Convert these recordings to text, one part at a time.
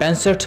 65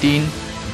3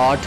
8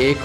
1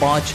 5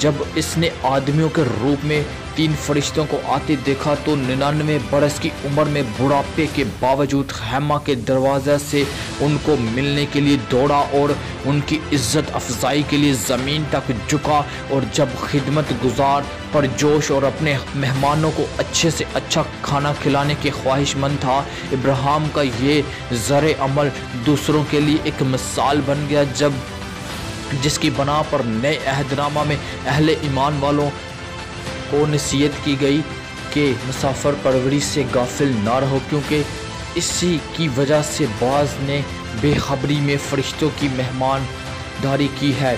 جب اس نے آدمیوں کے روپ میں 3 فرشتوں کو آتے دیکھا تو 99 برس کی عمر میں بڑھاپے کے باوجود خیمہ کے دروازے سے ان کو ملنے کے لیے دوڑا اور ان کی عزت افزائی کے لیے زمین تک جھکا، اور جب خدمت گزار پرجوش اور اپنے مہمانوں کو اچھے سے اچھا کھانا کھلانے کے خواہش مند تھا، ابراہیم کا یہ زر عمل دوسروں کے لیے ایک مثال بن گیا، جس کی بنا پر نئے عہد نامہ میں اہل ایمان والوں کو نصیحت کی گئی کہ مسافر پروری سے غافل نہ رہو، کیونکہ اسی کی وجہ سے بعض نے بے خبری میں فرشتوں کی مہمانداری کی ہے۔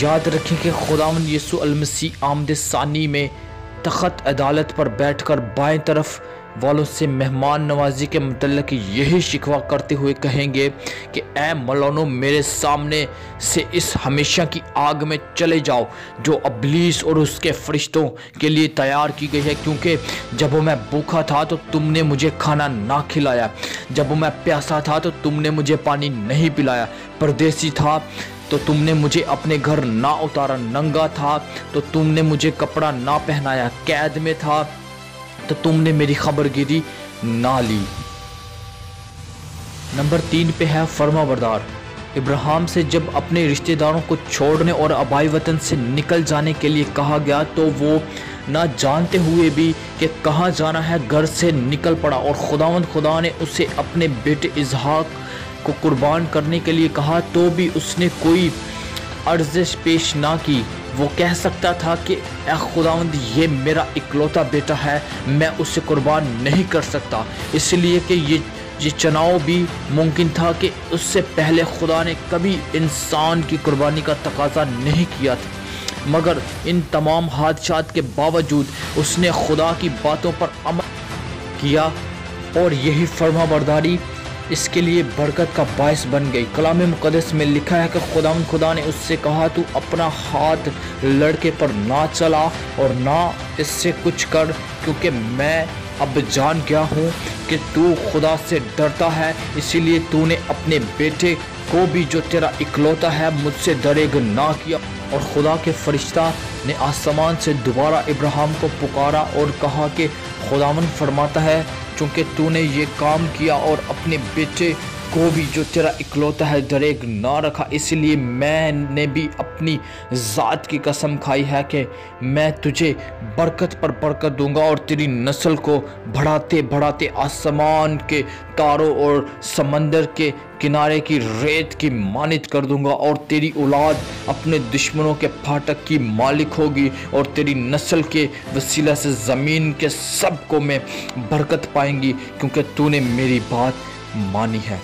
یاد رکھیں کہ خداوند یسوع المسیح آمد ثانی میں تخت عدالت پر بیٹھ کر بائیں طرف والوں سے مہمان نوازی کے متعلق یہی شکوہ کرتے ہوئے کہیں گے کہ اے ملعونوں، میرے سامنے سے اس ہمیشہ کی آگ میں چلے جاؤ جو ابلیس اور اس کے فرشتوں کے لیے تیار کی گئی ہے، کیونکہ جب میں بھوکا تھا تو تم نے مجھے کھانا نہ کھلایا، جب میں پیاسا تھا تو تم نے مجھے پانی نہیں پلایا، پردیسی تھا تو تم نے مجھے اپنے گھر نہ اتارا، ننگا تھا تو تم نے مجھے کپڑا نہ پہنایا، قید میں تھا تو تم نے میری خبر گیری نہ لی۔ نمبر 3 پہ ہے فرما بردار۔ ابراہیم سے جب اپنے رشتہ داروں کو چھوڑنے اور آبائی وطن سے نکل جانے کے لیے کہا گیا تو وہ نہ جانتے ہوئے بھی کہ کہاں جانا ہے گھر سے نکل پڑا، اور خدا نے اسے اپنے بیٹے اسحاق کو قربان کرنے کے لیے کہا تو بھی اس نے کوئی عرضش پیش نہ کی۔ وہ کہہ سکتا تھا کہ اے خداوند، یہ میرا اکلوتا بیٹا ہے، میں اسے قربان نہیں کر سکتا، اس لیے کہ یہ چناؤ بھی ممکن تھا کہ اس سے پہلے خدا نے کبھی انسان کی قربانی کا تقاضا نہیں کیا تھا، مگر ان تمام حادثات کے باوجود اس نے خدا کی باتوں پر عمل کیا، اور یہی فرما برداری اس کے لیے برکت کا باعث بن گئی۔ کلام مقدس میں لکھا ہے کہ خدا نے اس سے کہا تو اپنا ہاتھ لڑکے پر نہ چلا اور نہ اس سے کچھ کر، کیونکہ میں اب جان گیا ہوں کہ تو خدا سے ڈرتا ہے، اسی لیے تو نے اپنے بیٹے کو بھی جو تیرا اکلوتا ہے مجھ سے دریغ نہ کیا۔ اور خدا کے فرشتہ نے آسمان سے دوبارہ ابراہیم کو پکارا اور کہا کہ خداوند فرماتا ہے، چونکہ تو نے یہ کام کیا اور اپنے بیٹے کو بھی جو تیرا اکلوتا ہے دریغ نہ رکھا، اس لیے میں نے بھی اپنی ذات کی قسم کھائی ہے کہ میں تجھے برکت پر برکت دوں گا اور تیری نسل کو بڑھاتے بڑھاتے آسمان کے تاروں اور سمندر کے کنارے کی ریت کی مانند کر دوں گا، اور تیری اولاد اپنے دشمنوں کے پھاٹک کی مالک ہوگی، اور تیری نسل کے وسیلہ سے زمین کے سب کو میں برکت پائیں گی، کیونکہ تو نے میری بات مانی ہے۔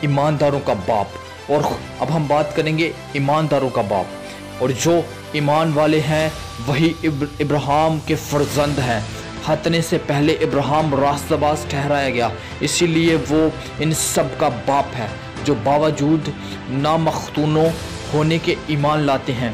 ایمانداروں کا باپ۔ اور اب ہم بات کریں گے ایمانداروں کا باپ، اور جو ایمان والے ہیں وہی ابراہیم کے فرزند ہیں۔ ختنے سے پہلے ابراہیم راست باز ٹھہرایا گیا، اسی لیے وہ ان سب کا باپ ہے جو باوجود نامختونوں ہونے کے ایمان لاتے ہیں۔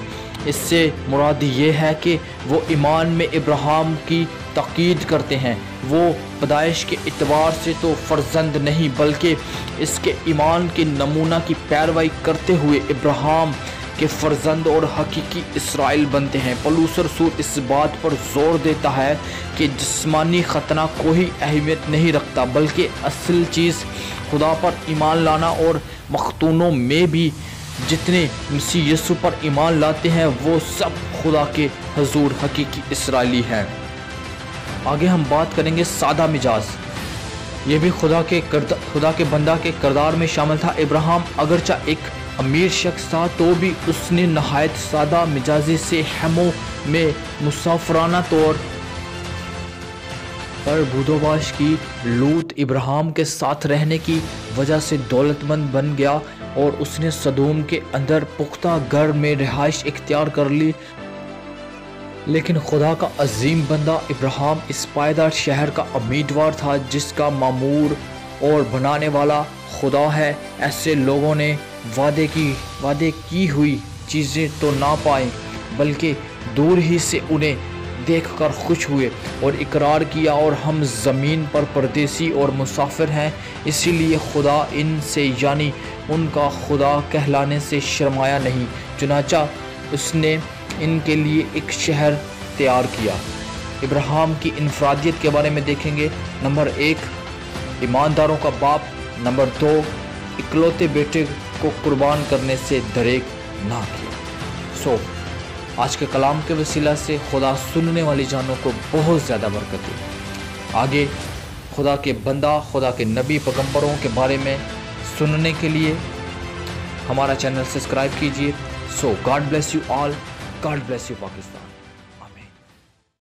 اس سے مراد یہ ہے کہ وہ ایمان میں ابراہیم کی تقلید کرتے ہیں۔ وہ پیدائش کے اعتبار سے تو فرزند نہیں بلکہ اس کے ایمان کے نمونہ کی پیروی کرتے ہوئے ابراہیم کے فرزند اور حقیقی اسرائیل بنتے ہیں۔ پولس رسول اس بات پر زور دیتا ہے کہ جسمانی ختنہ کوئی اہمیت نہیں رکھتا، بلکہ اصل چیز خدا پر ایمان لانا، اور مختونوں میں بھی جتنے مسیح یسوع پر ایمان لاتے ہیں وہ سب خدا کے حضور حقیقی اسرائیلی ہیں۔ آگے ہم بات کریں گے سادہ مزاج۔ یہ بھی خدا کے بندہ کے کردار میں شامل تھا۔ ابراہیم اگرچہ ایک امیر شخص تھا تو بھی اس نے نہایت سادہ مزاجی سے خیموں میں مسافرانہ طور پر بودوباش کی۔ لوط ابراہیم کے ساتھ رہنے کی وجہ سے دولت مند بن گیا اور اس نے سدوم کے اندر پختہ گھر میں رہائش اختیار کر لی، لیکن خدا کا عظیم بندہ ابراہیم اس پائیدار شہر کا امیدوار تھا جس کا معمور اور بنانے والا خدا ہے۔ ایسے لوگوں نے وعدے کی ہوئی چیزیں تو نہ پائیں بلکہ دور ہی سے انہیں دیکھ کر خوش ہوئے اور اقرار کیا، اور ہم زمین پر پردیسی اور مسافر ہیں، اسی لیے خدا ان سے یعنی ان کا خدا کہلانے سے شرمایا نہیں۔ چنانچہ اس نے ان کے لیے ایک شہر تیار کیا۔ ابراہیم کی انفرادیت کے بارے میں دیکھیں گے۔ نمبر 1، ایمانداروں کا باپ۔ نمبر 2، اکلوتے بیٹے کو قربان کرنے سے دریغ نہ کیا۔ آج کے کلام کے وسیلہ سے خدا سننے والی جانوں کو بہت زیادہ برکت دے۔ آگے خدا کے بندہ، خدا کے نبی پیغمبروں کے بارے میں سننے کے لیے ہمارا چینل سبسکرائب کیجیے۔ God bless you all, God bless you Pakistan.